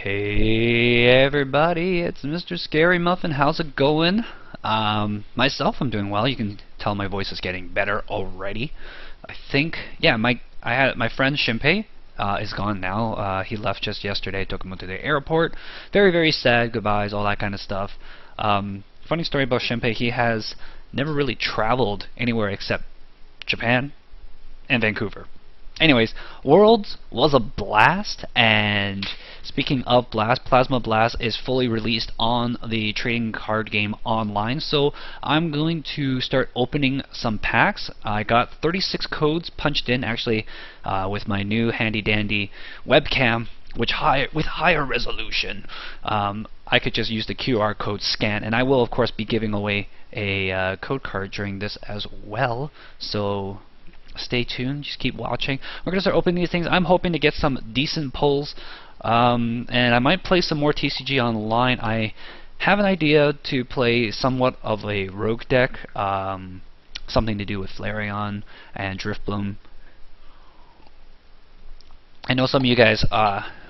Hey everybody, it's Mr. Scary Muffin. How's it going? Myself, I'm doing well. You can tell my voice is getting better already. I think, yeah, I had my friend Shinpei is gone now. He left just yesterday. I took him to the airport. Very, very sad. Goodbyes, all that kind of stuff. Funny story about Shinpei. He has never really traveled anywhere except Japan and Vancouver. Anyways, Worlds was a blast, and speaking of blast, Plasma Blast is fully released on the trading card game online, so I'm going to start opening some packs. I got 36 codes punched in, actually, with my new handy dandy webcam, with higher resolution. I could just use the QR code scan, and I will of course be giving away a code card during this as well, so stay tuned, just keep watching. We're going to start opening these things. I'm hoping to get some decent pulls, and I might play some more TCG online. I have an idea to play somewhat of a rogue deck, something to do with Flareon and Driftbloom. I know some of you guys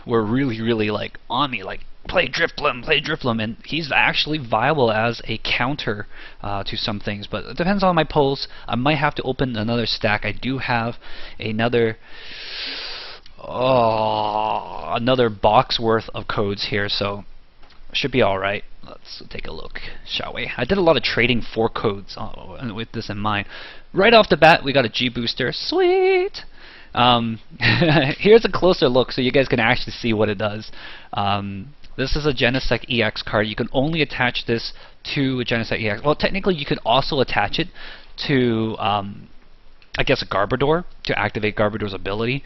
were really like on me, like play Driftbloom, and he's actually viable as a counter to some things, but it depends on my pulls. I might have to open another stack. I do have another box worth of codes here, so should be alright. Let's take a look, shall we? I did a lot of trading for codes with this in mind. Right off the bat, we got a G booster. Sweet! Here's a closer look so you guys can actually see what it does. This is a Genesect EX card. You can only attach this to a Genesect EX. Well, technically you could also attach it to, I guess, a Garbodor to activate Garbodor's ability,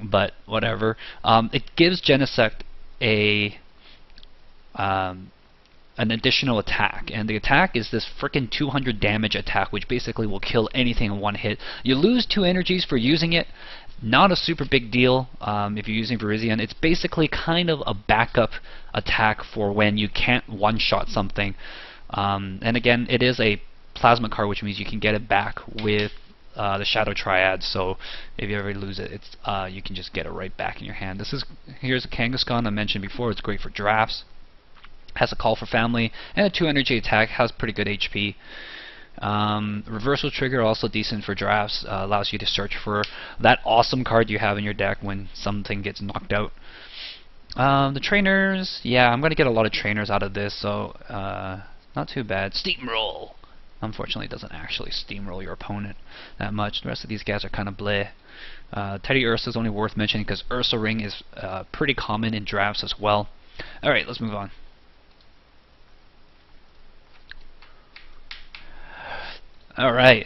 but whatever. It gives Genesect an additional attack, and the attack is this frickin' 200 damage attack, which basically will kill anything in one hit. You lose 2 energies for using it. Not a super big deal if you're using Virizion. It's basically kind of a backup attack for when you can't one-shot something. And again, it is a plasma card, which means you can get it back with the Shadow Triad. So if you ever lose it, it's you can just get it right back in your hand. Here's a Kangaskhan I mentioned before. It's great for drafts. Has a Call for Family and a 2 energy attack. Has pretty good HP. Reversal Trigger, also decent for drafts. Allows you to search for that awesome card you have in your deck when something gets knocked out. The trainers, yeah, I'm gonna get a lot of trainers out of this, so not too bad. Steamroll, unfortunately, it doesn't actually steamroll your opponent that much. The rest of these guys are kind of bleh. Teddy Ursa is only worth mentioning because Ursa Ring is pretty common in drafts as well. All right, let's move on. Alright,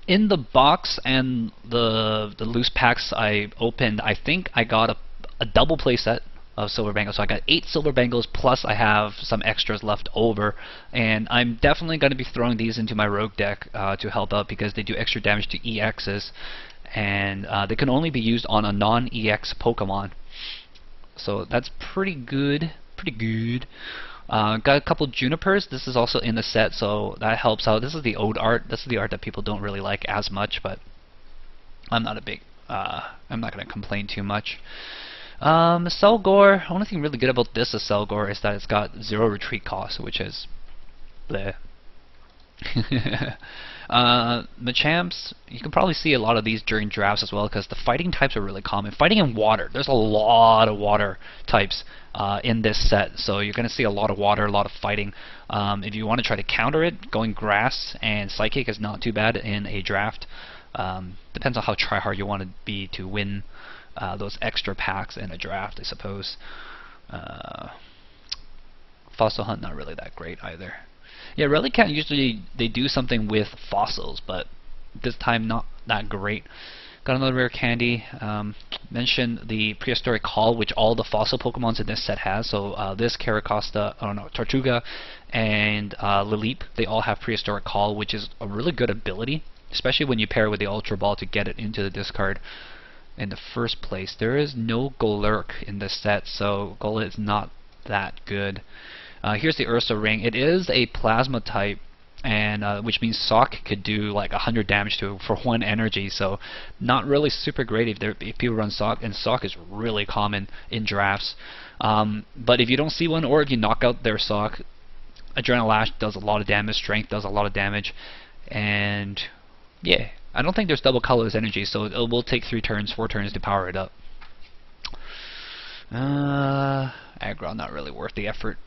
in the box and the loose packs I opened, I think I got a double play set of Silver Bangles. So I got 8 Silver Bangles, plus I have some extras left over, and I'm definitely going to be throwing these into my Rogue deck to help out, because they do extra damage to EXs, and they can only be used on a non-EX Pokemon. So that's pretty good, got a couple Junipers. This is also in the set, so that helps out. This is the old art. This is the art that people don't really like as much, but I'm not I'm not going to complain too much. Selgor. Only thing really good about this Selgor is that it's got 0 retreat cost, which is bleh. Machamps, you can probably see a lot of these during drafts as well, because the fighting types are really common. Fighting in water, there's a lot of water types in this set, so you're going to see a lot of water, a lot of fighting. If you want to try to counter it, going grass and psychic is not too bad in a draft. Depends on how try-hard you want to be to win those extra packs in a draft, I suppose. Fossil Hunt, not really that great either. Yeah, Relicanth, usually they do something with fossils, but this time not that great. Got another rare candy. Mentioned the Prehistoric Call, which all the fossil Pokemons in this set has. So this Caracosta, Tortuga, and Lilip, they all have Prehistoric Call, which is a really good ability, especially when you pair it with the Ultra Ball to get it into the discard in the first place. There is no Golurk in this set, so Golurk is not that good. Here's the Ursa Ring. It is a plasma type, and which means Sock could do like 100 damage to for 1 energy, so not really super great if people run Sock, and Sock is really common in drafts. But if you don't see one, or if you knock out their Sock, Adrenaline Lash does a lot of damage, Strength does a lot of damage, and yeah, I don't think there's double colorless energy, so it will take 4 turns to power it up. Aggro, not really worth the effort.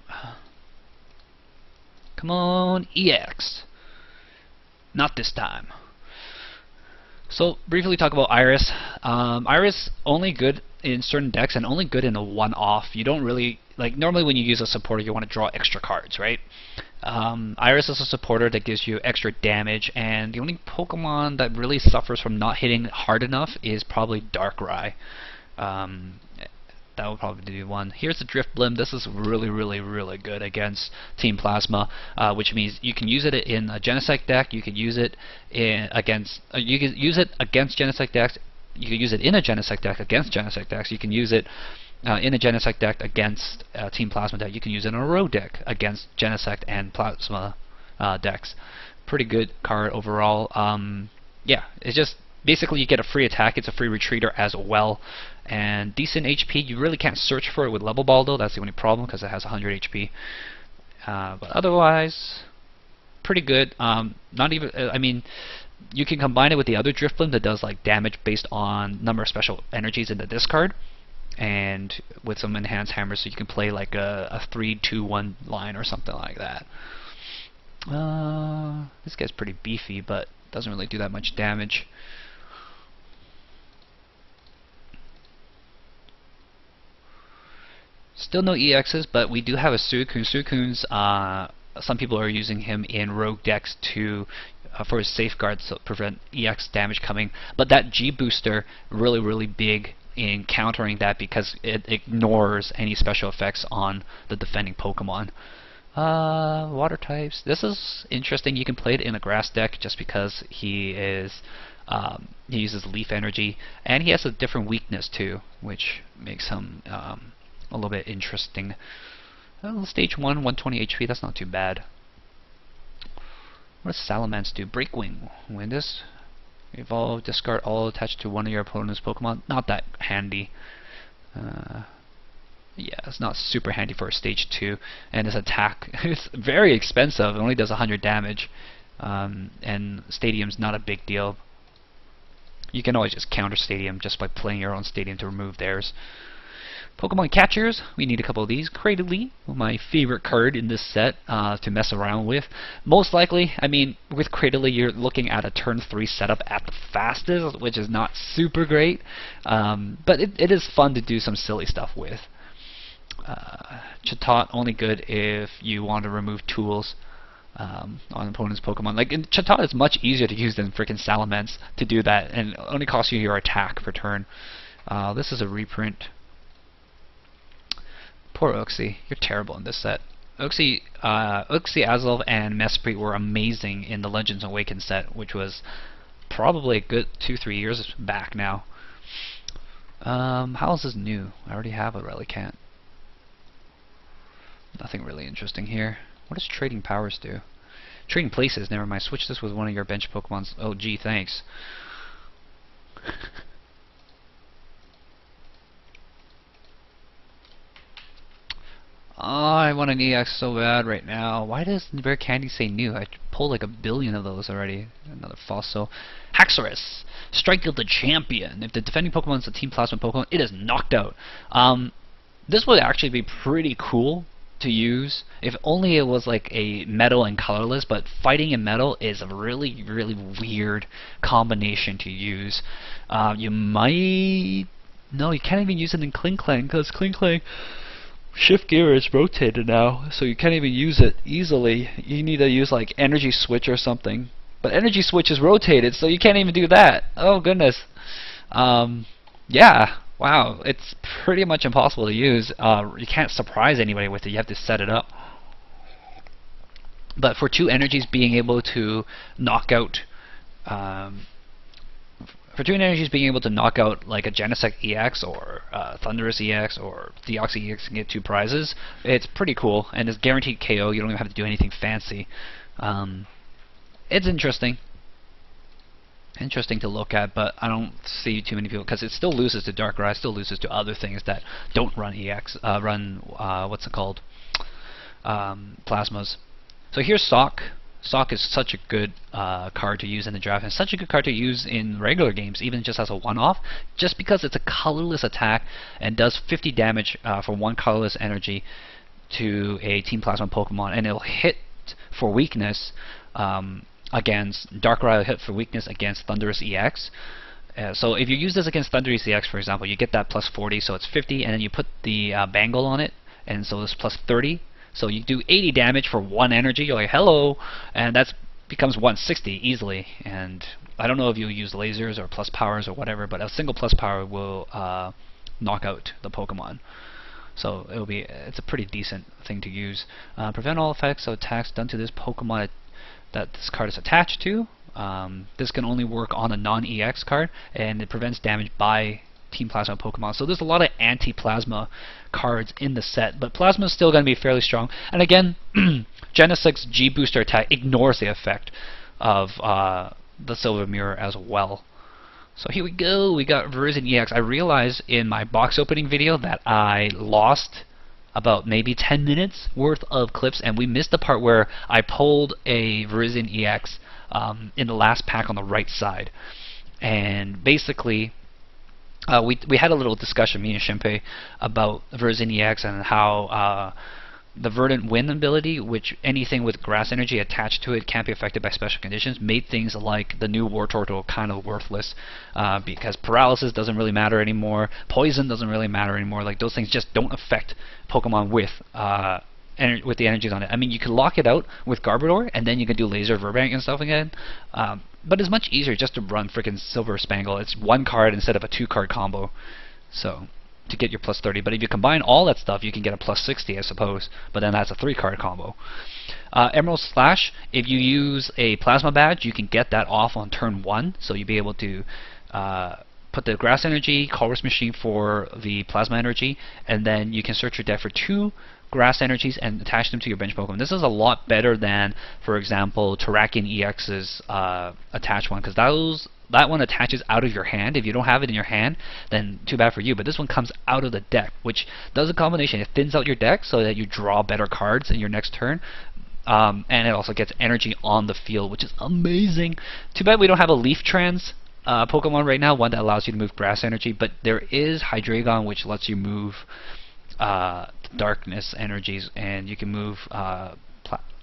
Come on, EX. Not this time. So, briefly talk about Iris. Iris only good in certain decks and only good in a one-off. You don't really, like, normally when you use a supporter you want to draw extra cards, right? Iris is a supporter that gives you extra damage, and the only Pokemon that really suffers from not hitting hard enough is probably Darkrai. That would probably be one. Here's the Drift Blim. This is really, really, really good against Team Plasma, which means you can use it in a Genesect deck. You could use it against Genesect decks. You can use it in a Genesect deck against Genesect decks. You can use it in a Genesect deck against Team Plasma deck. You can use it in a road deck against Genesect and Plasma decks. Pretty good card overall. Yeah, it's just basically you get a free attack. It's a free retreater as well, and decent HP. You really can't search for it with Level Ball though. That's the only problem because it has 100 HP. But otherwise, pretty good. Not even. I mean, you can combine it with the other Drift Blim that does like damage based on number of special energies in the discard, and with some enhanced hammers, so you can play like a 3-2-1 line or something like that. This guy's pretty beefy, but doesn't really do that much damage. Still no EXs, but we do have a Suicune. Suicune's, some people are using him in rogue decks to for his safeguards to prevent EX damage coming. But that G booster really, really big in countering that because it ignores any special effects on the defending Pokemon. Water types. This is interesting. You can play it in a grass deck just because he is he uses leaf energy, and he has a different weakness too, which makes him a little bit interesting. Stage 1, 120 HP, that's not too bad. What does Salamence do? Breakwing. Win this. Evolve, discard all attached to one of your opponent's Pokemon. Not that handy. Yeah, it's not super handy for a stage 2. And his attack is very expensive. It only does 100 damage. And Stadium's not a big deal. You can always just counter Stadium just by playing your own Stadium to remove theirs. Pokemon catchers, we need a couple of these. Cradily, my favorite card in this set to mess around with. Most likely, I mean, with Cradily you're looking at a turn 3 setup at the fastest, which is not super great, but it is fun to do some silly stuff with. Chatot, only good if you want to remove tools on opponent's Pokemon. Like, Chatot is much easier to use than freaking Salamence to do that, and it only costs you your attack per turn. This is a reprint. Poor Uxie, you're terrible in this set. Uxie, Azelf, and Mesprit were amazing in the Legends Awakened set, which was probably a good 2-3 years back now. How is this new? I already have a Relicanth. Nothing really interesting here. What does Trading Powers do? Trading Places, never mind. Switch this with one of your bench Pokemons. Oh gee, thanks. Oh, I want an EX so bad right now. Why does Rare Candy say new? I pulled like 1 billion of those already. Another fossil. Haxorus! Strike the champion. If the defending Pokemon is a Team Plasma Pokemon, it is knocked out. This would actually be pretty cool to use if only it was like a metal and colorless, but fighting in metal is a really, really weird combination to use. You might... No, you can't even use it in Klinklang, because Klinklang... Shift gear is rotated now, so you can't even use it easily. You need to use like Energy Switch or something. But Energy Switch is rotated, so you can't even do that. Oh goodness. Yeah, wow, it's pretty much impossible to use. You can't surprise anybody with it. You have to set it up. But for 2 energies being able to knock out like a Genesect EX or Thundurus EX or Deoxys EX and get 2 prizes, it's pretty cool, and it's guaranteed KO. You don't even have to do anything fancy. it's interesting to look at, but I don't see too many people because it still loses to Darkrai, it still loses to other things that don't run EX, what's it called, plasmas. So here's Sock. Sock is such a good card to use in the draft, and such a good card to use in regular games, even just as a one-off, just because it's a colorless attack and does 50 damage for one colorless energy to a Team Plasma Pokemon, and it'll hit for weakness against Darkrai, will hit for weakness against Thundurus EX. So if you use this against Thundurus EX, for example, you get that plus 40, so it's 50, and then you put the Bangle on it, and so it's plus 30. So you do 80 damage for one energy. You're like, hello, and that becomes 160 easily. And I don't know if you use lasers or plus powers or whatever, but a single plus power will knock out the Pokemon. So it's a pretty decent thing to use. Prevent all effects of attacks done to this Pokemon that this card is attached to. This can only work on a non-EX card, and it prevents damage by Team Plasma Pokemon. So there's a lot of anti-Plasma cards in the set, but Plasma is still going to be fairly strong. And again, Genesec's G Booster attack ignores the effect of the Silver Mirror as well. So here we go, we got Virizion EX. I realized in my box opening video that I lost about maybe 10 minutes worth of clips, and we missed the part where I pulled a Virizion EX in the last pack on the right side. And basically, we had a little discussion, me and Shinpei, about Virizion EX and how the Verdant Wind ability, which anything with grass energy attached to it can't be affected by special conditions, made things like the new Wartortle kind of worthless, because paralysis doesn't really matter anymore, poison doesn't really matter anymore. Like, those things just don't affect Pokemon with the energies on it. I mean, you can lock it out with Garbodor, and then you can do Laser Verbank and stuff again. But it's much easier just to run frickin' Silver Spangle. It's one card instead of a 2-card combo. So, to get your plus 30. But if you combine all that stuff, you can get a plus 60, I suppose. But then that's a 3-card combo. Emerald Slash, if you use a Plasma Badge, you can get that off on turn 1. So you'll be able to put the Grass Energy, Colress Machine for the Plasma Energy, and then you can search your deck for 2 Grass Energies and attach them to your bench Pokemon. This is a lot better than, for example, Terrakion EX's attached one, because that one attaches out of your hand. If you don't have it in your hand, then too bad for you. But this one comes out of the deck, which does a combination. It thins out your deck so that you draw better cards in your next turn. And it also gets energy on the field, which is amazing. Too bad we don't have a Leaf Trans Pokemon right now, one that allows you to move Grass Energy. But there is Hydreigon, which lets you move Darkness energies, and you can move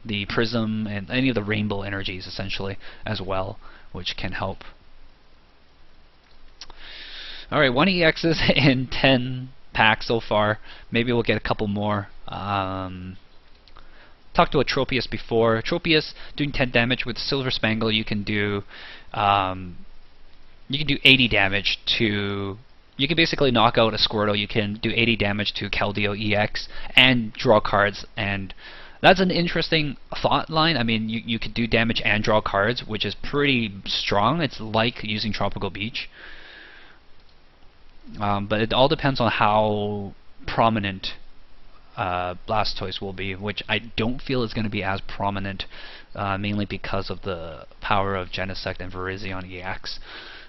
the Prism and any of the Rainbow energies essentially as well, which can help. Alright, 1 EXs in 10 packs so far. Maybe we'll get a couple more. Talked to a Tropius before. Tropius doing 10 damage with Silver Spangle. You can do 80 damage to. You can basically knock out a Squirtle. You can do 80 damage to Keldeo EX and draw cards, and that's an interesting thought line. I mean, you could do damage and draw cards, which is pretty strong. It's like using Tropical Beach. But it all depends on how prominent Blastoise will be, which I don't feel is going to be as prominent, mainly because of the power of Genesect and Virizion EX.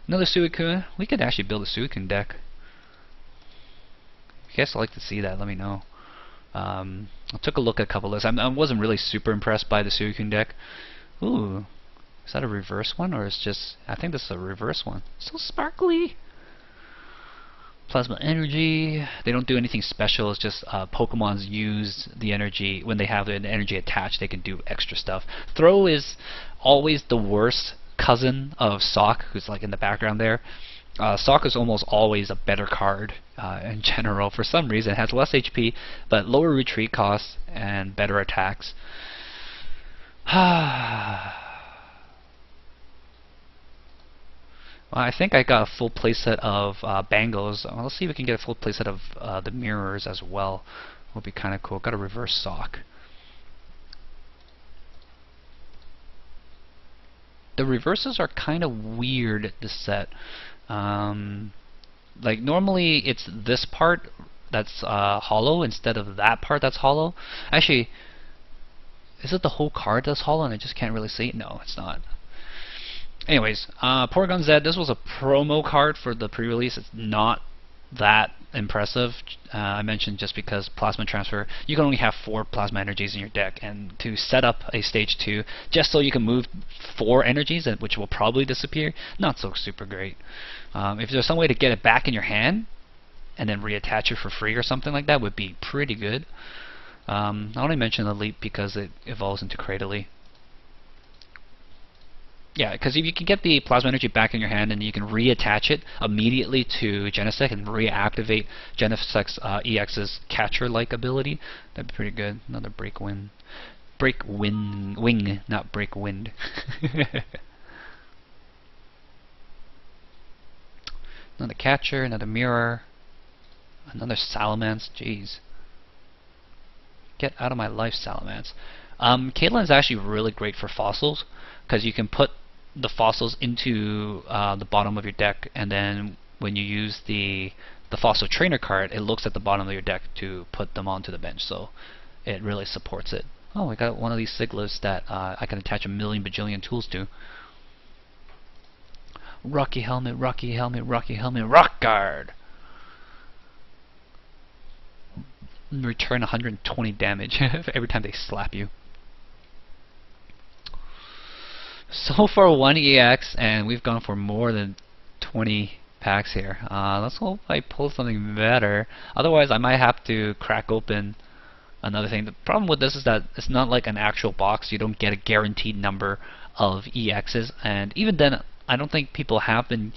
Another Suicune. We could actually build a Suicune deck. If you guys would like to see that, let me know. I took a look at a couple lists. I wasn't really super impressed by the Suicune deck. Ooh, is that a reverse one, or is just? I think this is a reverse one. So sparkly. Plasma Energy. They don't do anything special. It's just Pokemon's use the energy when they have the energy attached. They can do extra stuff. Throw is always the worst cousin of Sock, who's like in the background there. Sock is almost always a better card in general. For some reason, it has less HP, but lower retreat costs and better attacks. Well, I think I got a full playset of Bangles. Well, let's see if we can get a full playset of the mirrors as well. Would be kind of cool. Got a reverse Sock. The reverses are kind of weird, this set. Like, normally it's this part that's hollow instead of that part that's hollow. Actually, Is it the whole card that's hollow and I just can't really see it? No, it's not. Anyways, Porygon Z, this was a promo card for the pre-release. It's not that impressive. I mentioned just because plasma transfer, you can only have 4 plasma energies in your deck, and to set up a stage 2 just so you can move 4 energies, which will probably disappear, not so super great. If there's some way to get it back in your hand and then reattach it for free or something like that, would be pretty good. I only mention the leap because it evolves into Cradily. Yeah, because if you can get the plasma energy back in your hand and you can reattach it immediately to Genesect and reactivate Genesect's EX's catcher-like ability, that'd be pretty good. Another break wing, not break wind. Another catcher, another mirror, another Salamence. Jeez, get out of my life, Salamence. Caitlyn's actually really great for fossils because you can put the fossils into the bottom of your deck, and then when you use the fossil trainer card, it looks at the bottom of your deck to put them onto the bench, so it really supports it. Oh, we got one of these Siglifs that I can attach a million bajillion tools to. Rocky Helmet, Rocky Helmet, Rocky Helmet, Rock Guard! Return 120 damage every time they slap you. So far 1 EX, and we've gone for more than 20 packs here. Let's hope I pull something better. Otherwise I might have to crack open another thing. The problem with this is that it's not like an actual box. You don't get a guaranteed number of EXs, and even then I don't think people have been...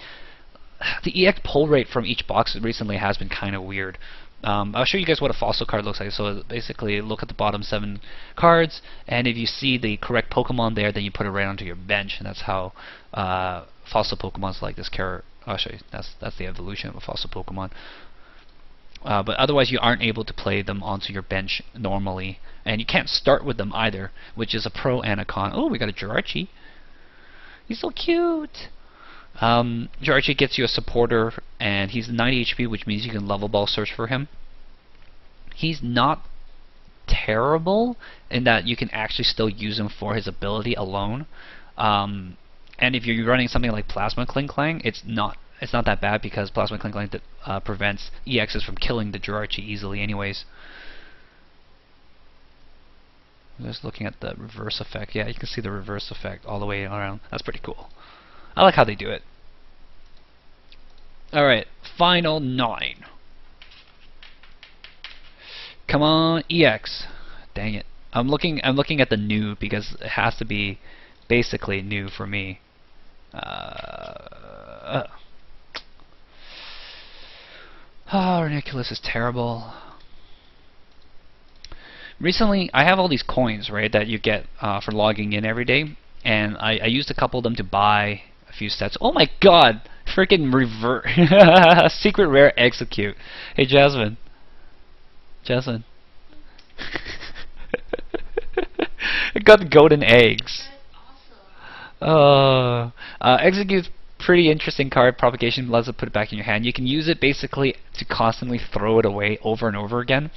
The EX pull rate from each box recently has been kind of weird. I'll show you guys what a fossil card looks like. So basically look at the bottom 7 cards, and if you see the correct Pokemon there, then you put it right onto your bench, and that's how fossil Pokemons like this character. I'll show you. That's the evolution of a fossil Pokemon. But otherwise you aren't able to play them onto your bench normally, and you can't start with them either, which is a pro and a con. Oh, we got a Jirachi. He's so cute. Jirachi gets you a supporter, and he's 90 HP, which means you can level ball search for him. He's not terrible in that you can actually still use him for his ability alone. And if you're running something like Plasma Kling Klang, it's not that bad because Plasma Kling Klang prevents EXs from killing the Jirachi easily anyways. Just looking at the reverse effect. Yeah, you can see the reverse effect all the way around. That's pretty cool. I like how they do it. Alright, final 9. Come on, EX. Dang it. I'm looking at the new because it has to be basically new for me. Oh, Ranunculus is terrible. Recently, I have all these coins, right, that you get for logging in every day, and I used a couple of them to buy a few sets. Oh my god! Freaking revert. Secret rare execute. Hey, Jasmine. Jasmine. I got golden eggs. Execute's pretty interesting card. Propagation lets it put it back in your hand. You can use it basically to constantly throw it away over and over again.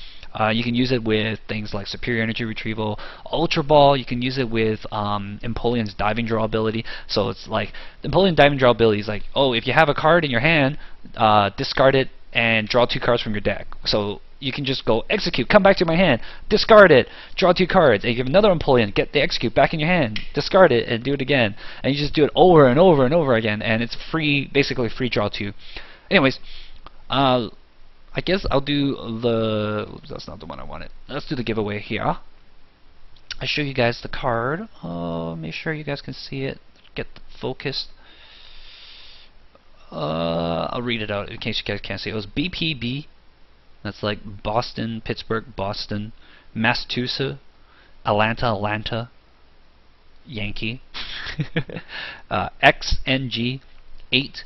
You can use it with things like Superior Energy Retrieval, Ultra Ball. You can use it with Empoleon's Diving Draw ability. So it's like, the Empoleon Diving Draw ability is like, oh, if you have a card in your hand, discard it and draw 2 cards from your deck. So you can just go execute, come back to my hand, discard it, draw 2 cards, and you have another Empoleon, get the execute back in your hand, discard it, and do it again. And you just do it over and over and over again, and it's free, basically free draw 2. Anyways, I guess I'll do the... Oops, that's not the one I wanted. Let's do the giveaway here. I show you guys the card. Make sure you guys can see it. Get focused. I'll read it out in case you guys can't see it. It was BPB. That's like Boston, Pittsburgh, Boston, Massachusetts, Atlanta, Yankee. XNG 8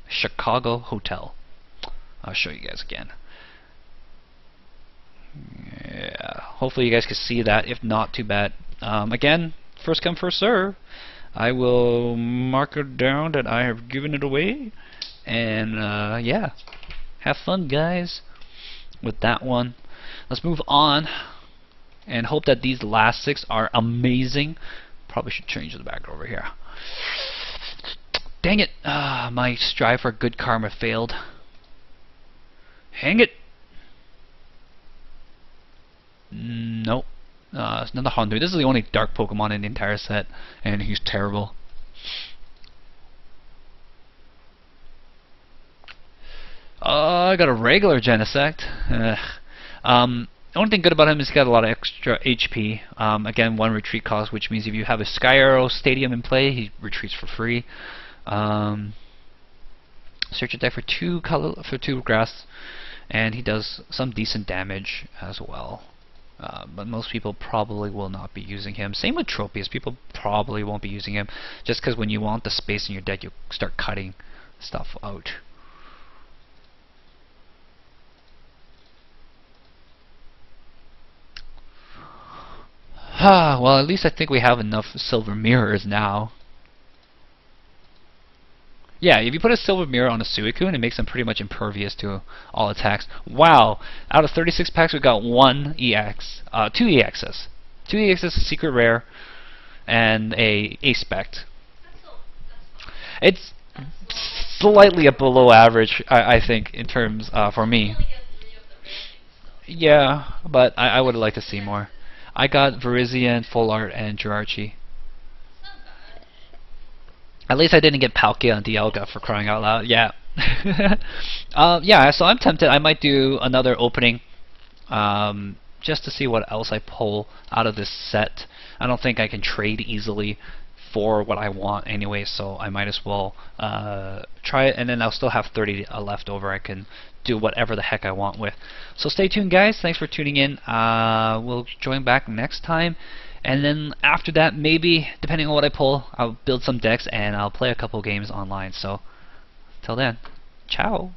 Chicago Hotel. I'll show you guys again. Yeah, hopefully you guys can see that. If not, too bad. Again, first come, first serve. I will mark it down that I have given it away. And yeah, have fun, guys, with that one. Let's move on and hope that these last 6 are amazing. Probably should change the back over here. Dang it! My strive for good karma failed. Hang it! Nope. It's another Houndour. This is the only dark Pokemon in the entire set, and he's terrible. I got a regular Genesect. The only thing good about him is he's got a lot of extra HP. Again, 1 retreat cost, which means if you have a Sky Arrow Stadium in play, he retreats for free. Search your deck for 2 grass, and he does some decent damage as well. But most people probably will not be using him. Same with Tropius. People probably won't be using him, just because when you want the space in your deck, you start cutting stuff out. Well, at least I think we have enough silver mirrors now. Yeah, if you put a silver mirror on a Suicune, it makes them pretty much impervious to all attacks. Wow! Out of 36 packs, we got 1 EX. 2 EXs. 2 EXs, a secret rare, and a spect. It's slightly below average, I think, in terms for me. Yeah, but I would like to see more. I got Virizion, Full Art, and Jirachi. At least I didn't get Palkia and Dialga, for crying out loud. Yeah. Yeah, so I'm tempted. I might do another opening just to see what else I pull out of this set. I don't think I can trade easily for what I want anyway, so I might as well try it, and then I'll still have 30 left over. I can do whatever the heck I want with. So stay tuned, guys. Thanks for tuning in. We'll join back next time, and then after that, maybe, depending on what I pull, I'll build some decks and I'll play a couple games online. So till then, ciao.